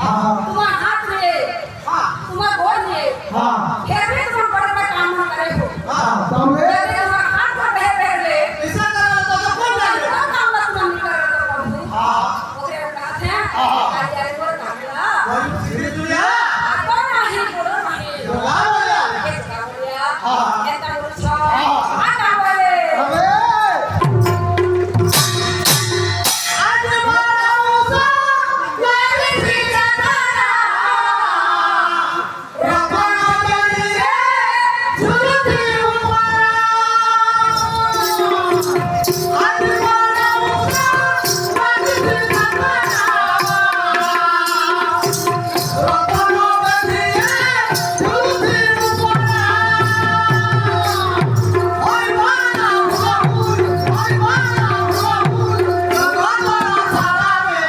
तुम्हारा हाथ में तुम्हारा गोद में फिर भी तुम बड़े काम ना करे हो यदि तुम्हारा हाथ में बह ले ऐसा करो तो कौन जाने काम मत नहीं करे तो ओके कहते हैं आज यार वो कामला कोई सीधी दुनिया आता नहीं बोलो नहीं बोला बोला ये कामला ये कामला आता बोले अबे आज मारो सा यारी सी जाता रखना बनिए झूठी उम्र आज मारो सा यारी सी जाता रखना बनिए झूठी उम्र ओए माना हुआ ओए माना हुआ रखना सारा में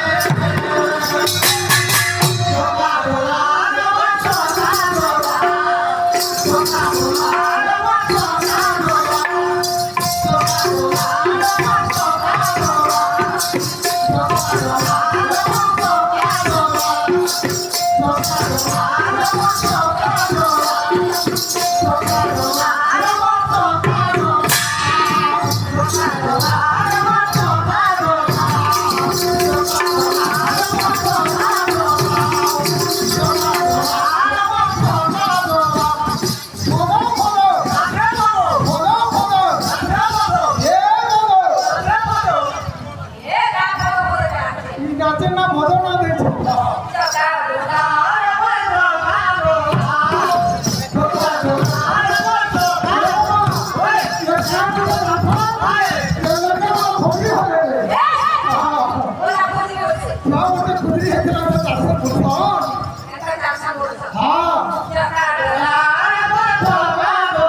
ये काम बोलो जाते नाचे ना मजा ना दे चका बोला बोला बोली बोली ऐसा जासा बोलता चका बोला ना बोला बोलो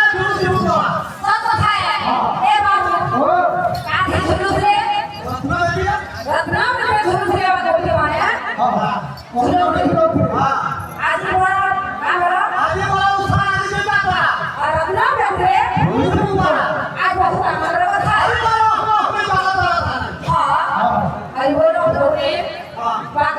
सब কথা है ए बाबू काहे झुलुस रे रत्नाम रे झुलुस रे बाबू बोलते माने आज बोला ना बोला और रत्नाम रे आज बहुत हमारा কথা हां आई बोलो तो रे बात